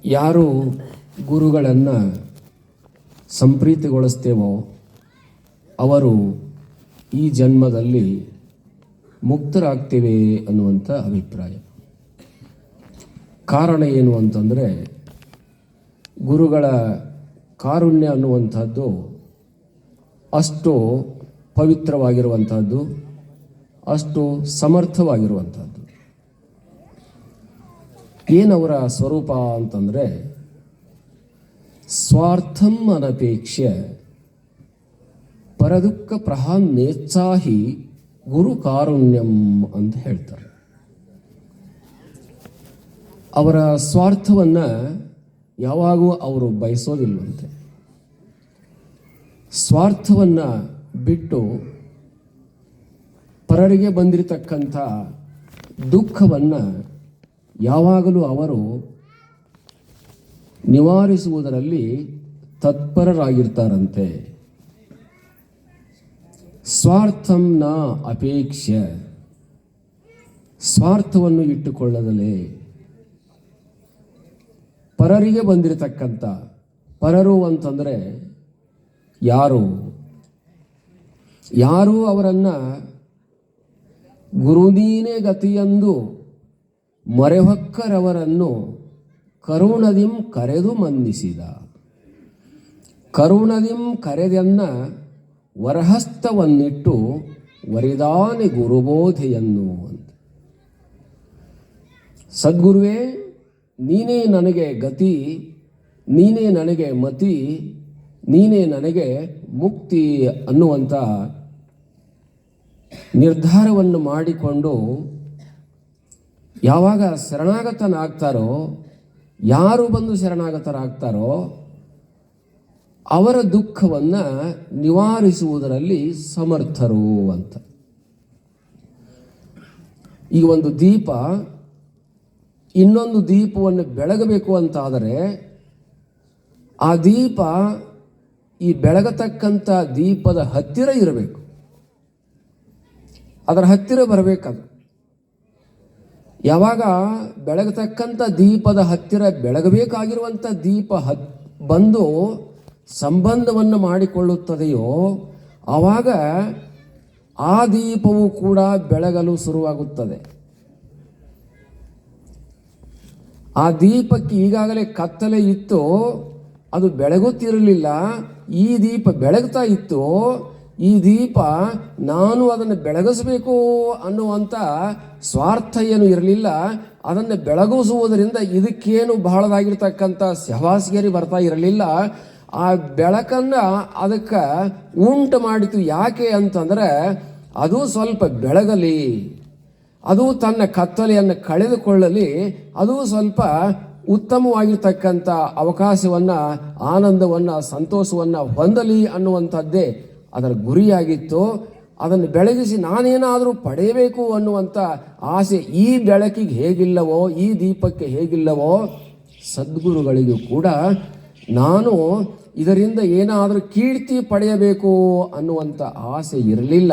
ಯಾರು ಗುರುಗಳನ್ನು ಸಂಪ್ರೀತಿಗೊಳಿಸ್ತೇವೋ ಅವರು ಈ ಜನ್ಮದಲ್ಲಿ ಮುಕ್ತರಾಗ್ತೇವೆ ಅನ್ನುವಂಥ ಅಭಿಪ್ರಾಯ. ಕಾರಣ ಏನು ಅಂತಂದರೆ, ಗುರುಗಳ ಕಾರುಣ್ಯ ಅನ್ನುವಂಥದ್ದು ಅಷ್ಟು ಪವಿತ್ರವಾಗಿರುವಂಥದ್ದು, ಅಷ್ಟು ಸಮರ್ಥವಾಗಿರುವಂಥದ್ದು. ಏನವರ ಸ್ವರೂಪ ಅಂತಂದರೆ, ಸ್ವಾರ್ಥಂ ಅನಪೇಕ್ಷ್ಯ ಪರದುಃಖ ಪ್ರಹಾನ್ನೇಚ್ಛಾಹಿ ಗುರು ಕಾರುಣ್ಯಂ ಅಂತ ಹೇಳ್ತಾರೆ. ಅವರ ಸ್ವಾರ್ಥವನ್ನು ಯಾವಾಗೂ ಅವರು ಬಯಸೋದಿಲ್ವಂತೆ. ಸ್ವಾರ್ಥವನ್ನು ಬಿಟ್ಟು ಪರರಿಗೆ ಬಂದಿರತಕ್ಕಂಥ ದುಃಖವನ್ನು ಯಾವಾಗಲೂ ಅವರು ನಿವಾರಿಸುವುದರಲ್ಲಿ ತತ್ಪರರಾಗಿರ್ತಾರಂತೆ. ಸ್ವಾರ್ಥಂ ನ ಅಪೇಕ್ಷ, ಸ್ವಾರ್ಥವನ್ನು ಇಟ್ಟುಕೊಳ್ಳದಲೇ ಪರರಿಗೆ ಬಂದಿರತಕ್ಕಂಥ, ಪರರು ಅಂತಂದರೆ ಯಾರು ಅವರನ್ನು ಗುರುನೀನೇ ಗತಿಯೆಂದು ಮೊರೆಹೊಕ್ಕರವರನ್ನು ಕರುಣದಿಂ ಕರೆದು ಮನ್ನಿಸಿದ. ಕರುಣದಿಂ ಕರೆದನ್ನ ವರಹಸ್ತವನ್ನಿಟ್ಟು ವರಿದಾನೆ ಗುರುಬೋಧೆಯನ್ನು ಅಂತ. ಸದ್ಗುರುವೇ, ನೀನೇ ನನಗೆ ಗತಿ, ನೀನೇ ನನಗೆ ಮತಿ, ನೀನೇ ನನಗೆ ಮುಕ್ತಿ ಅನ್ನುವಂಥ ನಿರ್ಧಾರವನ್ನು ಮಾಡಿಕೊಂಡು ಯಾವಾಗ ಶರಣಾಗತನಾಗ್ತಾರೋ, ಯಾರು ಬಂದು ಶರಣಾಗತರಾಗ್ತಾರೋ ಅವರ ದುಃಖವನ್ನು ನಿವಾರಿಸುವುದರಲ್ಲಿ ಸಮರ್ಥರು ಅಂತ. ಈ ಒಂದು ದೀಪ ಇನ್ನೊಂದು ದೀಪವನ್ನು ಬೆಳಗಬೇಕು ಅಂತಾದರೆ ಆ ದೀಪ ಈ ಬೆಳಗತಕ್ಕಂಥ ದೀಪದ ಹತ್ತಿರ ಇರಬೇಕು, ಅದರ ಹತ್ತಿರ ಬರಬೇಕದು. ಯಾವಾಗ ಬೆಳಗತಕ್ಕಂಥ ದೀಪದ ಹತ್ತಿರ ಬೆಳಗಬೇಕಾಗಿರುವಂಥ ದೀಪ ಬಂದು ಸಂಬಂಧವನ್ನು ಮಾಡಿಕೊಳ್ಳುತ್ತದೆಯೋ ಆವಾಗ ಆ ದೀಪವು ಕೂಡ ಬೆಳಗಲು ಶುರುವಾಗುತ್ತದೆ. ಆ ದೀಪಕ್ಕೆ ಈಗಾಗಲೇ ಕತ್ತಲೆ ಇತ್ತು, ಅದು ಬೆಳಗುತ್ತಿರಲಿಲ್ಲ. ಈ ದೀಪ ಬೆಳಗ್ತಾ ಇತ್ತು. ಈ ದೀಪ ನಾನು ಅದನ್ನು ಬೆಳಗಿಸಬೇಕು ಅನ್ನುವಂಥ ಸ್ವಾರ್ಥ ಏನು ಇರಲಿಲ್ಲ. ಅದನ್ನು ಬೆಳಗಿಸುವುದರಿಂದ ಇದಕ್ಕೇನು ಬಹಳದಾಗಿರ್ತಕ್ಕಂಥ ಸಹವಾಸಿಗರಿ ಬರ್ತಾ ಇರಲಿಲ್ಲ. ಆ ಬೆಳಕನ್ನು ಅದಕ್ಕೆ ಉಂಟು ಮಾಡಿತು. ಯಾಕೆ ಅಂತಂದರೆ ಅದು ಸ್ವಲ್ಪ ಬೆಳಗಲಿ, ಅದು ತನ್ನ ಕತ್ತಲೆಯನ್ನು ಕಳೆದುಕೊಳ್ಳಲಿ, ಅದು ಸ್ವಲ್ಪ ಉತ್ತಮವಾಗಿರ್ತಕ್ಕಂಥ ಅವಕಾಶವನ್ನು, ಆನಂದವನ್ನು, ಸಂತೋಷವನ್ನು ಹೊಂದಲಿ ಅನ್ನುವಂಥದ್ದೇ ಅದರ ಗುರಿಯಾಗಿತ್ತು. ಅದನ್ನು ಬೆಳಗಿಸಿ ನಾನೇನಾದರೂ ಪಡೆಯಬೇಕು ಅನ್ನುವಂಥ ಆಸೆ ಈ ಬೆಳಕಿಗೆ ಹೇಗಿಲ್ಲವೋ, ಈ ದೀಪಕ್ಕೆ ಹೇಗಿಲ್ಲವೋ, ಸದ್ಗುರುಗಳಿಗೂ ಕೂಡ ನಾನು ಇದರಿಂದ ಏನಾದರೂ ಕೀರ್ತಿ ಪಡೆಯಬೇಕು ಅನ್ನುವಂಥ ಆಸೆ ಇರಲಿಲ್ಲ.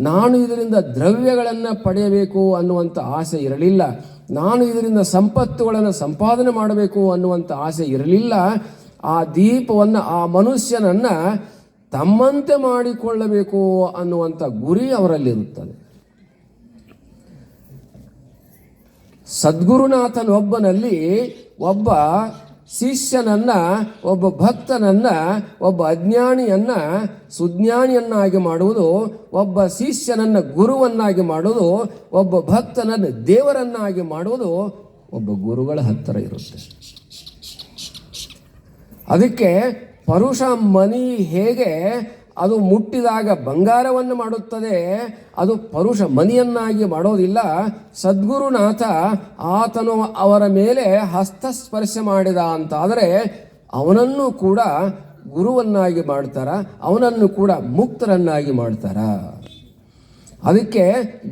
ನಾನು ಇದರಿಂದ ದ್ರವ್ಯಗಳನ್ನು ಪಡೆಯಬೇಕು ಅನ್ನುವಂಥ ಆಸೆ ಇರಲಿಲ್ಲ. ನಾನು ಇದರಿಂದ ಸಂಪತ್ತುಗಳನ್ನು ಸಂಪಾದನೆ ಮಾಡಬೇಕು ಅನ್ನುವಂಥ ಆಸೆ ಇರಲಿಲ್ಲ. ಆ ದೀಪವನ್ನು, ಆ ಮನುಷ್ಯನನ್ನು ತಮ್ಮಂತೆ ಮಾಡಿಕೊಳ್ಳಬೇಕು ಅನ್ನುವಂಥ ಗುರಿ ಅವರಲ್ಲಿರುತ್ತದೆ. ಸದ್ಗುರುನಾಥನೊಬ್ಬನಲ್ಲಿ ಒಬ್ಬ ಶಿಷ್ಯನನ್ನ, ಒಬ್ಬ ಭಕ್ತನನ್ನ, ಒಬ್ಬ ಅಜ್ಞಾನಿಯನ್ನ ಸುಜ್ಞಾನಿಯನ್ನಾಗಿ ಮಾಡುವುದು, ಒಬ್ಬ ಶಿಷ್ಯನನ್ನ ಗುರುವನ್ನಾಗಿ ಮಾಡುವುದು, ಒಬ್ಬ ಭಕ್ತನನ್ನು ದೇವರನ್ನಾಗಿ ಮಾಡುವುದು ಒಬ್ಬ ಗುರುಗಳ ಹತ್ತಿರ ಇರುತ್ತೆ. ಅದಕ್ಕೆ ಪರುಷ ಮನಿ ಹೇಗೆ ಅದು ಮುಟ್ಟಿದಾಗ ಬಂಗಾರವನ್ನು ಮಾಡುತ್ತದೆ, ಅದು ಪರುಷ ಮನಿಯನ್ನಾಗಿ ಮಾಡೋದಿಲ್ಲ. ಸದ್ಗುರುನಾಥ ಆತನು ಅವರ ಮೇಲೆ ಹಸ್ತಸ್ಪರ್ಶ ಮಾಡಿದ ಅಂತಾದರೆ ಅವನನ್ನು ಕೂಡ ಗುರುವನ್ನಾಗಿ ಮಾಡ್ತಾರ, ಅವನನ್ನು ಕೂಡ ಮುಕ್ತರನ್ನಾಗಿ ಮಾಡ್ತಾರ. ಅದಕ್ಕೆ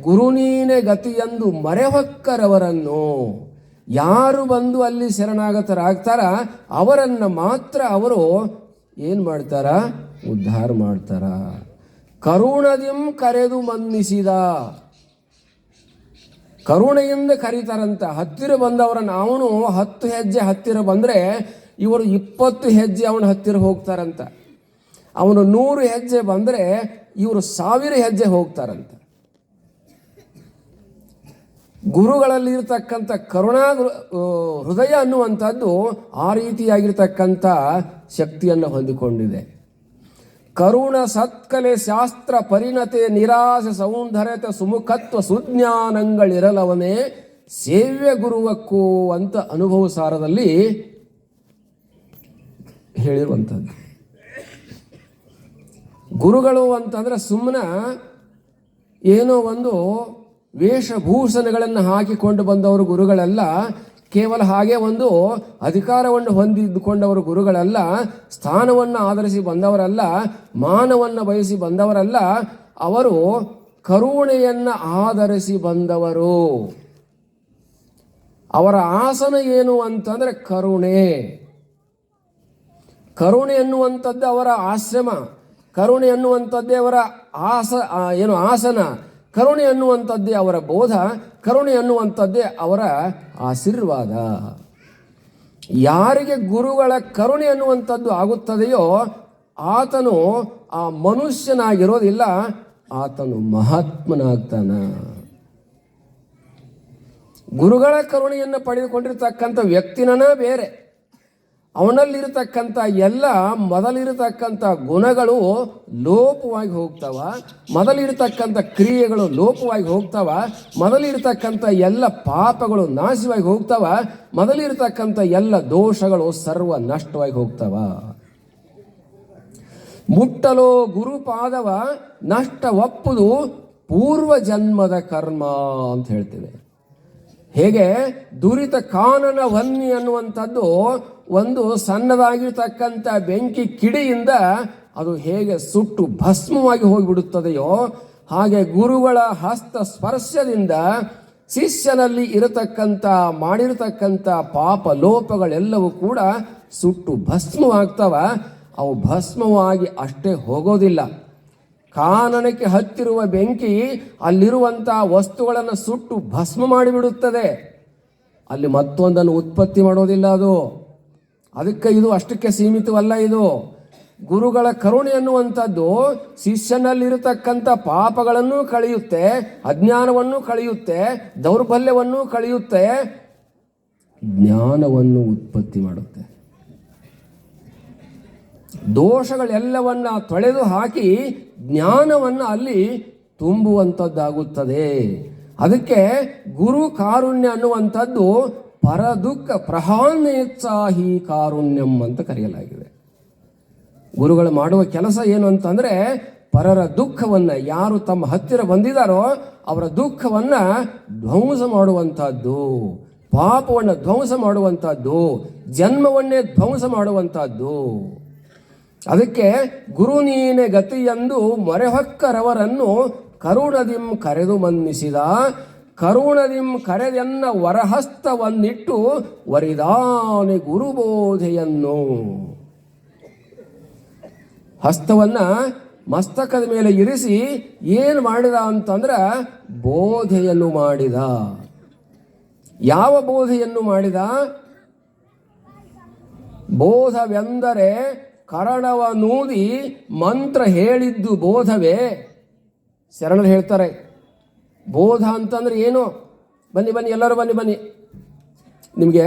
ಗುರುನೀನೆ ಗತಿಯೆಂದು ಮರೆಹೊಕ್ಕರವರನ್ನು, ಯಾರು ಬಂದು ಅಲ್ಲಿ ಶರಣಾಗತರಾಗ್ತಾರ ಅವರನ್ನು ಮಾತ್ರ ಅವರು ಏನು ಮಾಡ್ತಾರ, ಉದ್ಧಾರ ಮಾಡ್ತಾರ. ಕರುಣದಿಂ ಕರೆದು ಮನ್ನಿಸಿದ, ಕರುಣೆಯಿಂದ ಕರೀತಾರಂತ. ಹತ್ತಿರ ಬಂದವರನ್ನು ಅವನು 10 ಹೆಜ್ಜೆ ಹತ್ತಿರ ಬಂದರೆ ಇವರು 20 ಹೆಜ್ಜೆ ಅವನ ಹತ್ತಿರ ಹೋಗ್ತಾರಂತ. ಅವನು 100 ಹೆಜ್ಜೆ ಬಂದರೆ ಇವರು 1000 ಹೆಜ್ಜೆ ಹೋಗ್ತಾರಂತ. ಗುರುಗಳಲ್ಲಿ ಇರತಕ್ಕಂಥ ಕರುಣಾ ಹೃದಯ ಅನ್ನುವಂಥದ್ದು ಆ ರೀತಿಯಾಗಿರ್ತಕ್ಕಂಥ ಶಕ್ತಿಯನ್ನು ಹೊಂದಿಕೊಂಡಿದೆ. ಕರುಣ ಸತ್ಕಲೆ ಶಾಸ್ತ್ರ ಪರಿಣತೆ ನಿರಾಸೆ ಸೌಂದರ್ಯತೆ ಸುಮುಖತ್ವ ಸುಜ್ಞಾನಗಳಿರಲವನೇ ಸೇವ್ಯ ಗುರುವಕ್ಕೂ ಅಂತ ಅನುಭವ ಸಾರದಲ್ಲಿ ಹೇಳಿರುವಂಥದ್ದು. ಗುರುಗಳು ಅಂತಂದ್ರೆ ಸುಮ್ಮನೆ ಏನೋ ಒಂದು ವೇಷಭೂಷಣಗಳನ್ನು ಹಾಕಿಕೊಂಡು ಬಂದವರು ಗುರುಗಳಲ್ಲ. ಕೇವಲ ಹಾಗೆ ಒಂದು ಅಧಿಕಾರವನ್ನು ಹೊಂದಿದ್ದುಕೊಂಡವರು ಗುರುಗಳಲ್ಲ. ಸ್ಥಾನವನ್ನು ಆಧರಿಸಿ ಬಂದವರಲ್ಲ. ಮಾನವನ್ನು ಬಯಸಿ ಬಂದವರಲ್ಲ. ಅವರು ಕರುಣೆಯನ್ನು ಆಧರಿಸಿ ಬಂದವರು. ಅವರ ಆಸನ ಏನು ಅಂತಂದರೆ ಕರುಣೆ. ಕರುಣೆ ಎನ್ನುವಂಥದ್ದು ಅವರ ಆಶ್ರಮ. ಕರುಣೆ ಎನ್ನುವಂಥದ್ದೇ ಅವರ ಆಸನ. ಕರುಣೆ ಅನ್ನುವಂಥದ್ದೇ ಅವರ ಬೋಧ. ಕರುಣೆ ಅನ್ನುವಂಥದ್ದೇ ಅವರ ಆಶೀರ್ವಾದ. ಯಾರಿಗೆ ಗುರುಗಳ ಕರುಣೆ ಅನ್ನುವಂಥದ್ದು ಆಗುತ್ತದೆಯೋ ಆತನು ಆ ಮನುಷ್ಯನಾಗಿರೋದಿಲ್ಲ, ಆತನು ಮಹಾತ್ಮನಾಗ್ತಾನ. ಗುರುಗಳ ಕರುಣೆಯನ್ನು ಪಡೆದುಕೊಂಡಿರ್ತಕ್ಕಂಥ ವ್ಯಕ್ತಿನ ಬೇರೆ. ಅವನಲ್ಲಿರತಕ್ಕಂಥ ಎಲ್ಲ ಮೊದಲಿರತಕ್ಕಂಥ ಗುಣಗಳು ಲೋಪವಾಗಿ ಹೋಗ್ತಾವ. ಮೊದಲಿರತಕ್ಕಂಥ ಕ್ರಿಯೆಗಳು ಲೋಪವಾಗಿ ಹೋಗ್ತಾವ. ಮೊದಲಿರತಕ್ಕಂಥ ಎಲ್ಲ ಪಾಪಗಳು ನಾಶವಾಗಿ ಹೋಗ್ತಾವ. ಮೊದಲಿರತಕ್ಕಂಥ ಎಲ್ಲ ದೋಷಗಳು ಸರ್ವ ನಷ್ಟವಾಗಿ ಹೋಗ್ತಾವ. ಮುಟ್ಟಲೋ ಗುರುಪಾದವ ನಷ್ಟ ಒಪ್ಪುದು ಪೂರ್ವ ಜನ್ಮದ ಕರ್ಮ ಅಂತ ಹೇಳ್ತೇವೆ. ಹೇಗೆ ದುರಿತ ಕಾನನ ವನ್ನಿ ಅನ್ನುವಂಥದ್ದು ಒಂದು ಸಣ್ಣದಾಗಿರ್ತಕ್ಕಂಥ ಬೆಂಕಿ ಕಿಡಿಯಿಂದ ಅದು ಹೇಗೆ ಸುಟ್ಟು ಭಸ್ಮವಾಗಿ ಹೋಗಿಬಿಡುತ್ತದೆಯೋ ಹಾಗೆ ಗುರುಗಳ ಹಸ್ತ ಸ್ಪರ್ಶದಿಂದ ಶಿಷ್ಯನಲ್ಲಿ ಇರತಕ್ಕಂಥ ಮಾಡಿರತಕ್ಕಂಥ ಪಾಪ ಲೋಪಗಳೆಲ್ಲವೂ ಕೂಡ ಸುಟ್ಟು ಭಸ್ಮವಾಗ್ತವ. ಅವು ಭಸ್ಮವಾಗಿ ಅಷ್ಟೇ ಹೋಗೋದಿಲ್ಲ. ಕಾನನಕ್ಕೆ ಹತ್ತಿರುವ ಬೆಂಕಿ ಅಲ್ಲಿರುವಂಥ ವಸ್ತುಗಳನ್ನು ಸುಟ್ಟು ಭಸ್ಮ ಮಾಡಿಬಿಡುತ್ತದೆ. ಅಲ್ಲಿ ಮತ್ತೊಂದನ್ನು ಉತ್ಪತ್ತಿ ಮಾಡೋದಿಲ್ಲ ಅದು. ಅದಕ್ಕೆ ಇದು ಅಷ್ಟಕ್ಕೆ ಸೀಮಿತವಲ್ಲ. ಇದು ಗುರುಗಳ ಕರುಣೆ ಅನ್ನುವಂಥದ್ದು ಶಿಷ್ಯನಲ್ಲಿರತಕ್ಕಂಥ ಪಾಪಗಳನ್ನು ಕಳೆಯುತ್ತೆ, ಅಜ್ಞಾನವನ್ನು ಕಳೆಯುತ್ತೆ, ದೌರ್ಬಲ್ಯವನ್ನು ಕಳೆಯುತ್ತೆ, ಜ್ಞಾನವನ್ನು ಉತ್ಪತ್ತಿ ಮಾಡುತ್ತೆ. ದೋಷಗಳೆಲ್ಲವನ್ನ ತೊಳೆದು ಹಾಕಿ ಜ್ಞಾನವನ್ನು ಅಲ್ಲಿ ತುಂಬುವಂಥದ್ದಾಗುತ್ತದೆ. ಅದಕ್ಕೆ ಗುರು ಕಾರುಣ್ಯ ಅನ್ನುವಂಥದ್ದು ಪರ ದುಃಖ ಪ್ರಹಾನೇತ್ಸಾಹಿ ಕಾರುಣ್ಯಂ ಅಂತ ಕರೆಯಲಾಗಿದೆ. ಗುರುಗಳು ಮಾಡುವ ಕೆಲಸ ಏನು ಅಂತಂದರೆ ಪರರ ದುಃಖವನ್ನು, ಯಾರು ತಮ್ಮ ಹತ್ತಿರ ಬಂದಿದ್ದಾರೋ ಅವರ ದುಃಖವನ್ನು ಧ್ವಂಸ ಮಾಡುವಂಥದ್ದು, ಪಾಪವನ್ನು ಧ್ವಂಸ ಮಾಡುವಂಥದ್ದು, ಜನ್ಮವನ್ನೇ ಧ್ವಂಸ ಮಾಡುವಂಥದ್ದು. ಅದಕ್ಕೆ ಗುರು ನೀನೆ ಗತಿಯೆಂದು ಮೊರೆಹೊಕ್ಕರವರನ್ನು ಕರುಣದಿಂ ಕರೆದು ಮನ್ನಿಸಿದ. ಕರುಣದಿಂ ಕರೆದೆನ್ನ ವರಹಸ್ತವನ್ನಿಟ್ಟು ವರಿದಾನೆ ಗುರುಬೋಧೆಯನ್ನು. ಹಸ್ತವನ್ನ ಮಸ್ತಕದ ಮೇಲೆ ಇರಿಸಿ ಏನು ಮಾಡಿದ ಅಂತಂದ್ರೆ ಬೋಧೆಯನ್ನು ಮಾಡಿದ. ಯಾವ ಬೋಧೆಯನ್ನು ಮಾಡಿದ? ಬೋಧವೆಂದರೆ ಕರಣವ ನೂದಿ ಮಂತ್ರ ಹೇಳಿದ್ದು ಬೋಧವೇ. ಶರಣರು ಹೇಳ್ತಾರೆ ಬೋಧ ಅಂತಂದ್ರೆ ಏನು? ಬನ್ನಿ ಬನ್ನಿ ಎಲ್ಲರೂ ಬನ್ನಿ ಬನ್ನಿ, ನಿಮಗೆ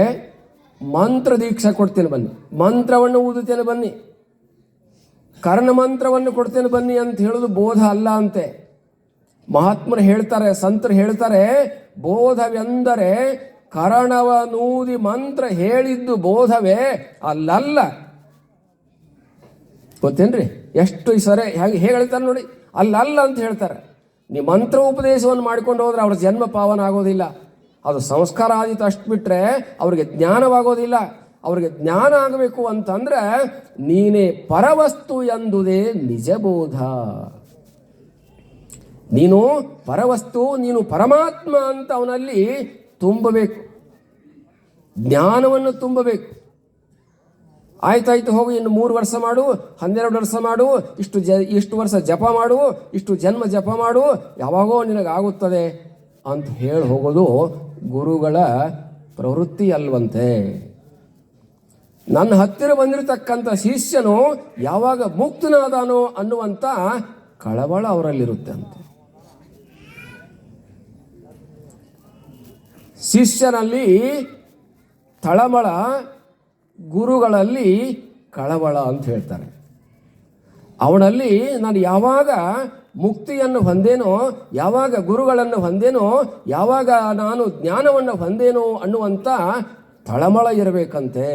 ಮಂತ್ರ ದೀಕ್ಷಾ ಕೊಡ್ತೇನೆ ಬನ್ನಿ, ಮಂತ್ರವನ್ನು ಊದುತ್ತೇನೆ ಬನ್ನಿ, ಕರ್ಣ ಮಂತ್ರವನ್ನು ಕೊಡ್ತೇನೆ ಬನ್ನಿ ಅಂತ ಹೇಳೋದು ಬೋಧ ಅಲ್ಲ ಅಂತೆ. ಮಹಾತ್ಮರು ಹೇಳ್ತಾರೆ, ಸಂತರು ಹೇಳ್ತಾರೆ, ಬೋಧವೆಂದರೆ ಕರಣವ ನೂದಿ ಮಂತ್ರ ಹೇಳಿದ್ದು ಬೋಧವೇ ಅಲ್ಲಲ್ಲ. ಗೊತ್ತೇನ್ರಿ? ಎಷ್ಟು ಸರಿ ಹೇಗೆ ಹೇಳ್ತಾರೆ ನೋಡಿ, ಅಲ್ಲಲ್ಲ ಅಂತ ಹೇಳ್ತಾರೆ. ನೀವು ಮಂತ್ರ ಉಪದೇಶವನ್ನು ಮಾಡ್ಕೊಂಡು ಹೋದ್ರೆ ಅವ್ರ ಜನ್ಮ ಪಾವನ ಆಗೋದಿಲ್ಲ. ಅದು ಸಂಸ್ಕಾರ ಆದಿತ್ತು ಅಷ್ಟು ಬಿಟ್ಟರೆ ಅವ್ರಿಗೆ ಜ್ಞಾನವಾಗೋದಿಲ್ಲ. ಅವ್ರಿಗೆ ಜ್ಞಾನ ಆಗಬೇಕು ಅಂತಂದ್ರೆ ನೀನೇ ಪರವಸ್ತು ಎಂದುದೇ ನಿಜಬೋಧ. ನೀನು ಪರವಸ್ತು, ನೀನು ಪರಮಾತ್ಮ ಅಂತ ಅವನಲ್ಲಿ ತುಂಬಬೇಕು, ಜ್ಞಾನವನ್ನು ತುಂಬಬೇಕು. ಆಯ್ತಾಯ್ತು ಹೋಗು, ಇನ್ನು 3 ವರ್ಷ ಮಾಡು, 12 ವರ್ಷ ಮಾಡು, ಇಷ್ಟು ವರ್ಷ ಜಪ ಮಾಡು, ಇಷ್ಟು ಜನ್ಮ ಜಪ ಮಾಡು, ಯಾವಾಗೋ ನಿನಗಾಗುತ್ತದೆ. ಅಂತ ಹೇಳಿ ಹೋಗೋದು ಗುರುಗಳ ಪ್ರವೃತ್ತಿ ಅಲ್ವಂತೆ. ನನ್ನ ಹತ್ತಿರ ಬಂದಿರತಕ್ಕಂಥ ಶಿಷ್ಯನು ಯಾವಾಗ ಮುಕ್ತನಾದಾನೋ ಅನ್ನುವಂಥ ಕಳವಳ ಅವರಲ್ಲಿರುತ್ತೆ ಅಂತೆ. ಶಿಷ್ಯನಲ್ಲಿ ತಳಮಳ, ಗುರುಗಳಲ್ಲಿ ಕಳವಳ ಅಂತ ಹೇಳ್ತಾರೆ. ಅವನಲ್ಲಿ ನಾನು ಯಾವಾಗ ಮುಕ್ತಿಯನ್ನು ಹೊಂದೇನೋ, ಯಾವಾಗ ಗುರುಗಳನ್ನು ಹೊಂದೇನೋ, ಯಾವಾಗ ನಾನು ಜ್ಞಾನವನ್ನು ಹೊಂದೇನೋ ಅನ್ನುವಂಥ ತಳಮಳ ಇರಬೇಕಂತೆ.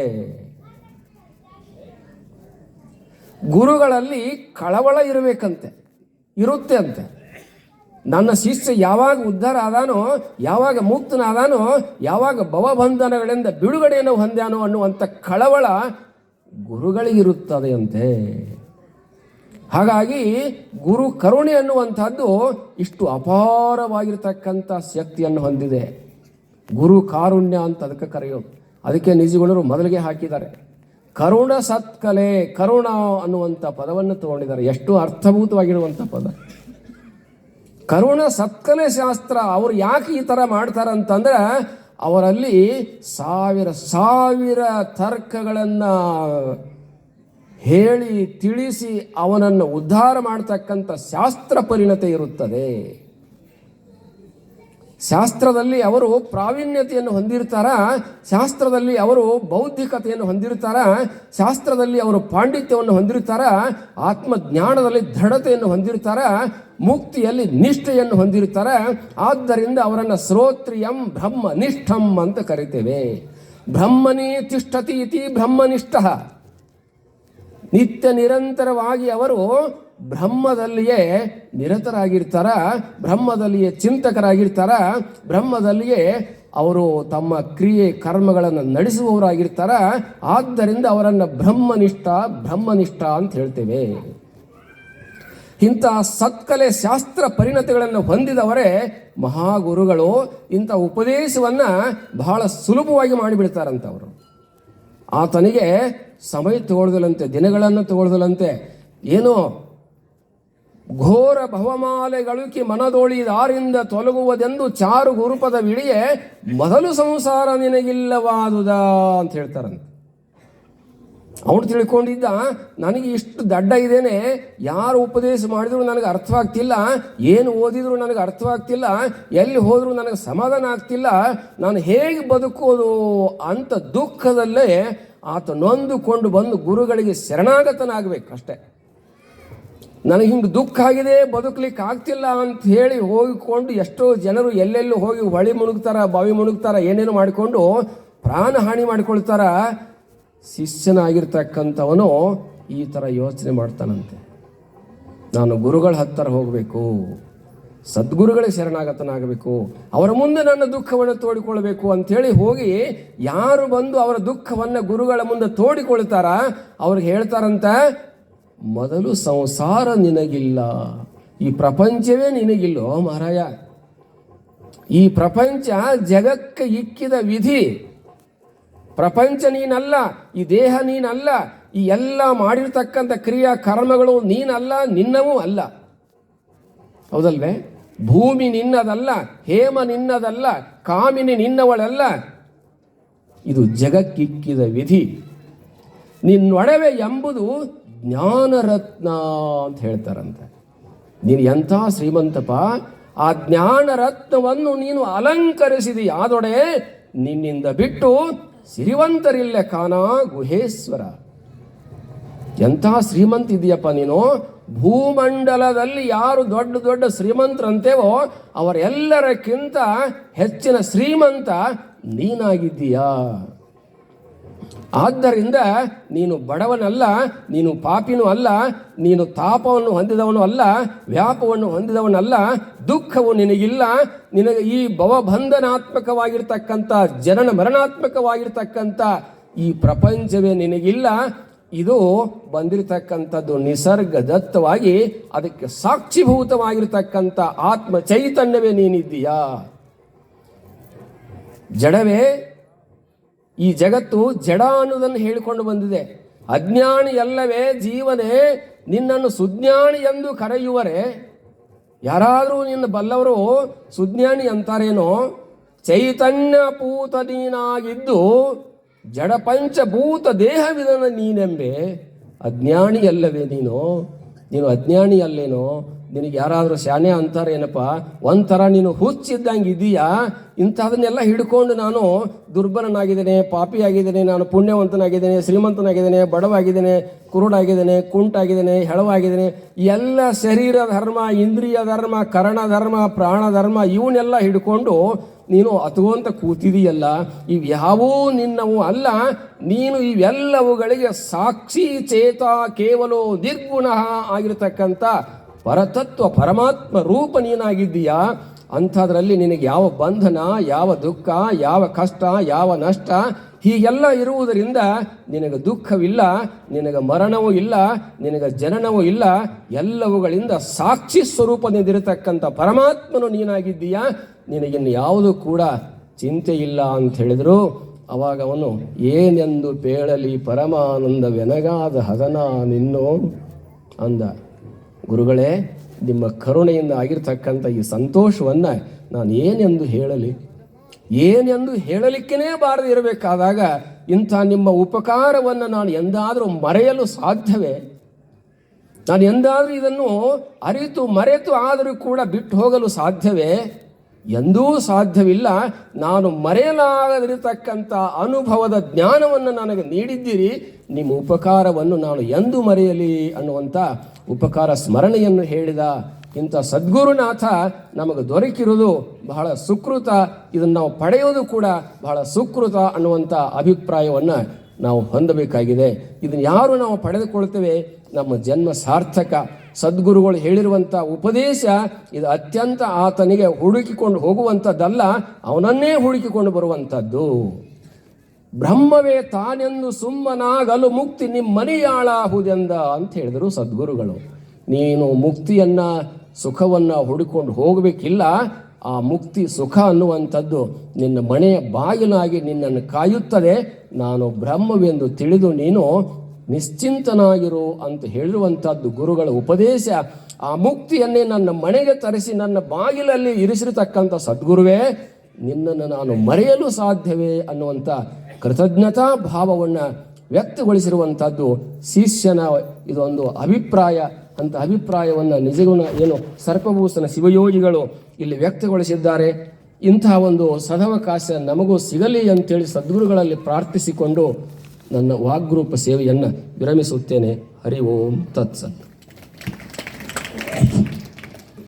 ಗುರುಗಳಲ್ಲಿ ಕಳವಳ ಇರಬೇಕಂತೆ, ಇರುತ್ತೆ ಅಂತೆ. ನನ್ನ ಶಿಷ್ಯ ಯಾವಾಗ ಉದ್ಧಾರ ಆದಾನೋ, ಯಾವಾಗ ಮುಕ್ತನಾದಾನೋ, ಯಾವಾಗ ಭವಬಂಧನಗಳಿಂದ ಬಿಡುಗಡೆಯನ್ನು ಹೊಂದ್ಯಾನೋ ಅನ್ನುವಂಥ ಕಳವಳ ಗುರುಗಳಿಗಿರುತ್ತದೆಯಂತೆ. ಹಾಗಾಗಿ ಗುರು ಕರುಣೆ ಅನ್ನುವಂಥದ್ದು ಇಷ್ಟು ಅಪಾರವಾಗಿರ್ತಕ್ಕಂಥ ಶಕ್ತಿಯನ್ನು ಹೊಂದಿದೆ. ಗುರು ಕಾರುಣ್ಯ ಅಂತ ಅದಕ್ಕೆ ಕರೆಯೋದು. ಅದಕ್ಕೆ ನಿಜಗುಣರು ಮೊದಲಿಗೆ ಹಾಕಿದ್ದಾರೆ. ಕರುಣ ಸತ್ಕಲೆ, ಕರುಣ ಅನ್ನುವಂಥ ಪದವನ್ನು ತಗೊಂಡಿದ್ದಾರೆ. ಎಷ್ಟು ಅರ್ಥಭೂತವಾಗಿರುವಂಥ ಪದ. ಕರುಣ ಸತ್ಕಲೆ ಶಾಸ್ತ್ರ. ಅವರು ಯಾಕೆ ಈ ಥರ ಮಾಡ್ತಾರಂತಂದ್ರೆ ಅವರಲ್ಲಿ ಸಾವಿರ ತರ್ಕಗಳನ್ನು ಹೇಳಿ ತಿಳಿಸಿ ಅವನನ್ನು ಉದ್ಧಾರ ಮಾಡ್ತಕ್ಕಂಥ ಶಾಸ್ತ್ರ ಪರಿಣತಿ ಇರುತ್ತದೆ. ಶಾಸ್ತ್ರದಲ್ಲಿ ಅವರು ಪ್ರಾವೀಣ್ಯತೆಯನ್ನು ಹೊಂದಿರ್ತಾರ, ಶಾಸ್ತ್ರದಲ್ಲಿ ಅವರು ಬೌದ್ಧಿಕತೆಯನ್ನು ಹೊಂದಿರ್ತಾರ, ಶಾಸ್ತ್ರದಲ್ಲಿ ಅವರು ಪಾಂಡಿತ್ಯವನ್ನು ಹೊಂದಿರ್ತಾರ, ಆತ್ಮಜ್ಞಾನದಲ್ಲಿ ದೃಢತೆಯನ್ನು ಹೊಂದಿರ್ತಾರ, ಮುಕ್ತಿಯಲ್ಲಿ ನಿಷ್ಠೆಯನ್ನು ಹೊಂದಿರ್ತಾರ. ಆದ್ದರಿಂದ ಅವರನ್ನು ಶ್ರೋತ್ರಿಯಂ ಬ್ರಹ್ಮನಿಷ್ಠಂ ಅಂತ ಕರಿತೇವೆ. ಬ್ರಹ್ಮನೇ ತಿಷ್ಠತಿ ಇತಿ ಬ್ರಹ್ಮನಿಷ್ಠ. ನಿತ್ಯ ನಿರಂತರವಾಗಿ ಅವರು ಬ್ರಹ್ಮದಲ್ಲಿಯೇ ನಿರತರಾಗಿರ್ತಾರ, ಬ್ರಹ್ಮದಲ್ಲಿಯೇ ಚಿಂತಕರಾಗಿರ್ತಾರ, ಬ್ರಹ್ಮದಲ್ಲಿಯೇ ಅವರು ತಮ್ಮ ಕ್ರಿಯೆ ಕರ್ಮಗಳನ್ನು ನಡೆಸುವವರಾಗಿರ್ತಾರ. ಆದ್ದರಿಂದ ಅವರನ್ನು ಬ್ರಹ್ಮನಿಷ್ಠ ಅಂತ ಹೇಳ್ತೇವೆ. ಇಂಥ ಸತ್ಕಲೆ ಶಾಸ್ತ್ರ ಪರಿಣತಿಗಳನ್ನು ಹೊಂದಿದವರೇ ಮಹಾಗುರುಗಳು. ಇಂಥ ಉಪದೇಶವನ್ನು ಬಹಳ ಸುಲಭವಾಗಿ ಮಾಡಿಬಿಡ್ತಾರಂತವರು. ಆತನಿಗೆ ಸಮಯ ತಗೊಳ್ದಲಂತೆ, ದಿನಗಳನ್ನು ತಗೊಳ್ದಲಂತೆ. ಏನೋ ಘೋರ ಭವಮಾಲೆಗಳುಕಿ ಮನದೋಳಿದಾರಿಂದ ತೊಲಗುವುದೆಂದು ಚಾರು ಗುರುಪದ ವಿಡಿಯೇ ಮೊದಲು ಸಂಸಾರ ನಿನಗಿಲ್ಲವಾದುದ ಅಂತ ಹೇಳ್ತಾರಂತೆ. ಅವನು ತಿಳ್ಕೊಂಡಿದ್ದ, ನನಗೆ ಇಷ್ಟು ದಡ್ಡ ಇದ್ದೇನೆ, ಯಾರು ಉಪದೇಶ ಮಾಡಿದ್ರು ನನಗೆ ಅರ್ಥವಾಗ್ತಿಲ್ಲ, ಏನು ಓದಿದ್ರು ನನಗೆ ಅರ್ಥವಾಗ್ತಿಲ್ಲ, ಎಲ್ಲಿ ಹೋದರೂ ನನಗೆ ಸಮಾಧಾನ ಆಗ್ತಿಲ್ಲ, ನಾನು ಹೇಗೆ ಬದುಕೋದು ಅಂತ ದುಃಖದಲ್ಲೇ ಆತ ನೊಂದುಕೊಂಡು ಬಂದು ಗುರುಗಳಿಗೆ ಶರಣಾಗತನಾಗಬೇಕು ಅಷ್ಟೇ. ನನಗೆ ಹಿಂಗೆ ದುಃಖ ಆಗಿದೆ, ಬದುಕಲಿಕ್ಕೆ ಆಗ್ತಿಲ್ಲ ಅಂತ ಹೇಳಿ ಹೋಗಿಕೊಂಡು ಎಷ್ಟೋ ಜನರು ಎಲ್ಲೆಲ್ಲೂ ಹೋಗಿ ಹೊಳಿ ಮುಳುಗ್ತಾರ, ಬಾವಿ ಮುಳುಗ್ತಾರ, ಏನೇನು ಮಾಡಿಕೊಂಡು ಪ್ರಾಣ ಹಾನಿ ಮಾಡಿಕೊಳ್ತಾರ. ಶಿಷ್ಯನಾಗಿರ್ತಕ್ಕಂಥವನು ಈ ಥರ ಯೋಚನೆ ಮಾಡ್ತಾನಂತೆ. ನಾನು ಗುರುಗಳ ಹತ್ತಿರ ಹೋಗಬೇಕು, ಸದ್ಗುರುಗಳಿಗೆ ಶರಣಾಗತನಾಗಬೇಕು, ಅವರ ಮುಂದೆ ನನ್ನ ದುಃಖವನ್ನು ತೋಡಿಕೊಳ್ಬೇಕು ಅಂಥೇಳಿ ಹೋಗಿ ಯಾರು ಬಂದು ಅವರ ದುಃಖವನ್ನು ಗುರುಗಳ ಮುಂದೆ ತೋಡಿಕೊಳ್ತಾರ ಅವ್ರಿಗೆ ಹೇಳ್ತಾರಂತ, ಮೊದಲು ಸಂಸಾರ ನಿನಗಿಲ್ಲ, ಈ ಪ್ರಪಂಚವೇ ನಿನಗಿಲ್ಲೋ ಮಹಾರಾಯ. ಈ ಪ್ರಪಂಚ ಜಗಕ್ಕೆ ಇಕ್ಕಿದ ವಿಧಿ. ಪ್ರಪಂಚ ನೀನಲ್ಲ, ಈ ದೇಹ ನೀನಲ್ಲ, ಈ ಎಲ್ಲ ಮಾಡಿರ್ತಕ್ಕಂಥ ಕ್ರಿಯಾ ಕರ್ಮಗಳು ನೀನಲ್ಲ, ನಿನ್ನವೂ ಅಲ್ಲ. ಹೌದಲ್ವೇ? ಭೂಮಿ ನಿನ್ನದಲ್ಲ, ಹೇಮ ನಿನ್ನದಲ್ಲ, ಕಾಮಿನಿ ನಿನ್ನವಳಲ್ಲ. ಇದು ಜಗಕ್ಕಿಕ್ಕಿದ ವಿಧಿ. ನಿನ್ನೊಡವೆ ಎಂಬುದು ಜ್ಞಾನರತ್ನ ಅಂತ ಹೇಳ್ತಾರಂತೆ. ನೀನು ಎಂಥ ಶ್ರೀಮಂತಪ್ಪ, ಆ ಜ್ಞಾನರತ್ನವನ್ನು ನೀನು ಅಲಂಕರಿಸಿದಿ ಆದೊಡೆ ನಿನ್ನಿಂದ ಬಿಟ್ಟು ಸಿರಿವಂತರಿಲ್ಲ ಕಾನ ಗುಹೇಶ್ವರ. ಎಂಥ ಶ್ರೀಮಂತ ಇದೆಯಪ್ಪ ನೀನು. ಭೂಮಂಡಲದಲ್ಲಿ ಯಾರು ದೊಡ್ಡ ದೊಡ್ಡ ಶ್ರೀಮಂತರಂತೇವೋ ಅವರೆಲ್ಲರಕ್ಕಿಂತ ಹೆಚ್ಚಿನ ಶ್ರೀಮಂತ ನೀನಾಗಿದ್ದೀಯಾ. ಆದ್ದರಿಂದ ನೀನು ಬಡವನಲ್ಲ, ನೀನು ಪಾಪಿನೂ ಅಲ್ಲ, ನೀನು ತಾಪವನ್ನು ಹೊಂದಿದವನು ಅಲ್ಲ, ವ್ಯಾಪವನ್ನು ಹೊಂದಿದವನಲ್ಲ, ದುಃಖವು ನಿನಗಿಲ್ಲ. ನಿನಗೆ ಈ ಭವಬಂಧನಾತ್ಮಕವಾಗಿರ್ತಕ್ಕಂಥ ಜನನ ಮರಣಾತ್ಮಕವಾಗಿರ್ತಕ್ಕಂಥ ಈ ಪ್ರಪಂಚವೇ ನಿನಗಿಲ್ಲ. ಇದು ಬಂದಿರತಕ್ಕಂಥದ್ದು ನಿಸರ್ಗದತ್ತವಾಗಿ, ಅದಕ್ಕೆ ಸಾಕ್ಷಿಭೂತವಾಗಿರ್ತಕ್ಕಂಥ ಆತ್ಮ ಚೈತನ್ಯವೇ ನೀನಿದ್ದೀಯಾ. ಜಡವೇ, ಈ ಜಗತ್ತು ಜಡ ಅನ್ನೋದನ್ನು ಹೇಳಿಕೊಂಡು ಬಂದಿದೆ. ಅಜ್ಞಾನಿ ಎಲ್ಲವೇ ಜೀವನೇ, ನಿನ್ನನ್ನು ಸುಜ್ಞಾನಿ ಎಂದು ಕರೆಯುವರೆ. ಯಾರಾದರೂ ನಿನ್ನ ಬಲ್ಲವರು ಸುಜ್ಞಾನಿ ಅಂತಾರೇನೋ, ಚೈತನ್ಯ ಪೂತ ನೀನಾಗಿದ್ದು ಜಡಪಂಚಭೂತ ದೇಹವಿದನ ನೀನೆಂಬೆ. ಅಜ್ಞಾನಿಯಲ್ಲವೇ ನೀನು ಅಜ್ಞಾನಿಯಲ್ಲೇನೋ? ನಿನಗೆ ಯಾರಾದರೂ ಶಾನೆ ಅಂತಾರೇನಪ್ಪ? ಒಂಥರ ನೀನು ಹುಚ್ಚಿದ್ದಂಗೆ ಇದೀಯಾ. ಇಂಥದನ್ನೆಲ್ಲ ಹಿಡ್ಕೊಂಡು ನಾನು ದುರ್ಬಲನಾಗಿದ್ದೇನೆ, ಪಾಪಿಯಾಗಿದ್ದೇನೆ, ನಾನು ಪುಣ್ಯವಂತನಾಗಿದ್ದೇನೆ, ಶ್ರೀಮಂತನಾಗಿದ್ದೇನೆ, ಬಡವಾಗಿದ್ದೇನೆ, ಕುರುಡಾಗಿದ್ದೇನೆ, ಕುಂಟಾಗಿದ್ದೇನೆ, ಹೆಳವಾಗಿದ್ದೇನೆ, ಎಲ್ಲ ಶರೀರ ಧರ್ಮ, ಇಂದ್ರಿಯ ಧರ್ಮ, ಕರಣ ಧರ್ಮ, ಪ್ರಾಣ ಧರ್ಮ ಇವನ್ನೆಲ್ಲ ಹಿಡ್ಕೊಂಡು ನೀನು ಅತ್ಕೊಂತ ಕೂತಿದೀಯಲ್ಲ. ಇವ್ಯಾವೂ ನಿನ್ನವು ಅಲ್ಲ. ನೀನು ಇವೆಲ್ಲವುಗಳಿಗೆ ಸಾಕ್ಷಿ ಚೇತ ಕೇವಲ ನಿರ್ಗುಣ ಆಗಿರತಕ್ಕಂಥ ಪರತತ್ವ ಪರಮಾತ್ಮ ರೂಪ ನೀನಾಗಿದ್ದೀಯಾ. ಅಂಥದ್ರಲ್ಲಿ ನಿನಗೆ ಯಾವ ಬಂಧನ, ಯಾವ ದುಃಖ, ಯಾವ ಕಷ್ಟ, ಯಾವ ನಷ್ಟ ಹೀಗೆಲ್ಲ ಇರುವುದರಿಂದ ನಿನಗೆ ದುಃಖವಿಲ್ಲ, ನಿನಗೆ ಮರಣವೂ ಇಲ್ಲ, ನಿನಗೆ ಜನನವೂ ಇಲ್ಲ. ಎಲ್ಲವುಗಳಿಂದ ಸಾಕ್ಷಿ ಸ್ವರೂಪದಿಂದಿರತಕ್ಕಂಥ ಪರಮಾತ್ಮನು ನೀನಾಗಿದ್ದೀಯಾ. ನಿನಗಿನ್ನು ಯಾವುದೂ ಕೂಡ ಚಿಂತೆ ಇಲ್ಲ ಅಂತ ಹೇಳಿದ್ರು. ಅವಾಗ ಅವನು ಏನೆಂದು ಪೇಳಲಿ ಪರಮಾನಂದವೆನಗಾದ ಹದನ ನಿನ್ನೋ ಅಂದ. ಗುರುಗಳೇ, ನಿಮ್ಮ ಕರುಣೆಯಿಂದ ಆಗಿರ್ತಕ್ಕಂಥ ಈ ಸಂತೋಷವನ್ನು ನಾನು ಏನೆಂದು ಹೇಳಲಿ? ಏನೆಂದು ಹೇಳಲಿಕ್ಕೇ ಬಾರದೆ ಇರಬೇಕಾದಾಗ ಇಂಥ ನಿಮ್ಮ ಉಪಕಾರವನ್ನು ನಾನು ಎಂದಾದರೂ ಮರೆಯಲು ಸಾಧ್ಯವೇ? ನಾನು ಎಂದಾದರೂ ಇದನ್ನು ಅರಿತು ಮರೆತು ಆದರೂ ಕೂಡ ಬಿಟ್ಟು ಹೋಗಲು ಸಾಧ್ಯವೇ? ಎಂದೂ ಸಾಧ್ಯವಿಲ್ಲ. ನಾನು ಮರೆಯಲಾಗದಿರತಕ್ಕಂಥ ಅನುಭವದ ಜ್ಞಾನವನ್ನು ನನಗೆ ನೀಡಿದ್ದೀರಿ. ನಿಮ್ಮ ಉಪಕಾರವನ್ನು ನಾನು ಎಂದು ಮರೆಯಲಿ ಅನ್ನುವಂಥ ಉಪಕಾರ ಸ್ಮರಣೆಯನ್ನು ಹೇಳಿದ ಇಂಥ ಸದ್ಗುರುನಾಥ ನಮಗೆ ದೊರಕಿರುವುದು ಬಹಳ ಸುಕೃತ. ಇದನ್ನು ನಾವು ಪಡೆಯೋದು ಕೂಡ ಬಹಳ ಸುಕೃತ ಅನ್ನುವಂಥ ಅಭಿಪ್ರಾಯವನ್ನು ನಾವು ಹೊಂದಬೇಕಾಗಿದೆ. ಇದನ್ನು ಯಾರು ನಾವು ಪಡೆದುಕೊಳ್ತೇವೆ, ನಮ್ಮ ಜನ್ಮ ಸಾರ್ಥಕ. ಸದ್ಗುರುಗಳು ಹೇಳಿರುವಂಥ ಉಪದೇಶ ಇದು ಅತ್ಯಂತ ಆತನಿಗೆ ಹುಡುಕಿಕೊಂಡು ಹೋಗುವಂಥದ್ದಲ್ಲ, ಅವನನ್ನೇ ಹುಡುಕಿಕೊಂಡು ಬರುವಂಥದ್ದು. ಬ್ರಹ್ಮವೇ ತಾನೆಂದು ಸುಮ್ಮನಾಗಲು ಮುಕ್ತಿ ನಿಮ್ಮನಿಯಾಳಾಹುದೆಂದ ಅಂತ ಹೇಳಿದರು ಸದ್ಗುರುಗಳು. ನೀನು ಮುಕ್ತಿಯನ್ನು ಸುಖವನ್ನು ಹುಡುಕೊಂಡು ಹೋಗಬೇಕಿಲ್ಲ. ಆ ಮುಕ್ತಿ ಸುಖ ಅನ್ನುವಂಥದ್ದು ನಿನ್ನ ಮನೆಯ ಬಾಗಿಲಾಗಿ ನಿನ್ನನ್ನು ಕಾಯುತ್ತದೆ. ನಾನು ಬ್ರಹ್ಮವೆಂದು ತಿಳಿದು ನೀನು ನಿಶ್ಚಿಂತನಾಗಿರು ಅಂತ ಹೇಳಿರುವಂಥದ್ದು ಗುರುಗಳ ಉಪದೇಶ. ಆ ಮುಕ್ತಿಯನ್ನೇ ನನ್ನ ಮನೆಗೆ ತರಿಸಿ ನನ್ನ ಬಾಗಿಲಲ್ಲಿ ಇರಿಸಿರತಕ್ಕಂಥ ಸದ್ಗುರುವೇ, ನಿನ್ನನ್ನು ನಾನು ಮರೆಯಲು ಸಾಧ್ಯವೇ ಅನ್ನುವಂಥ ಕೃತಜ್ಞತಾ ಭಾವವನ್ನು ವ್ಯಕ್ತಗೊಳಿಸಿರುವಂಥದ್ದು ಶಿಷ್ಯನ ಇದೊಂದು ಅಭಿಪ್ರಾಯ. ಅಂತ ಅಭಿಪ್ರಾಯವನ್ನು ನಿಜಗುಣ ಏನು ಸರ್ಪಭೂಷಣ ಶಿವಯೋಗಿಗಳು ಇಲ್ಲಿ ವ್ಯಕ್ತಗೊಳಿಸಿದ್ದಾರೆ. ಇಂತಹ ಒಂದು ಸದವಕಾಶ ನಮಗೂ ಸಿಗಲಿ ಅಂತೇಳಿ ಸದ್ಗುರುಗಳಲ್ಲಿ ಪ್ರಾರ್ಥಿಸಿಕೊಂಡು ನನ್ನ ವಾಗ್ರೂಪ ಸೇವೆಯನ್ನು ವಿರಮಿಸುತ್ತೇನೆ. ಹರಿ ಓಂ ತತ್ಸತ್.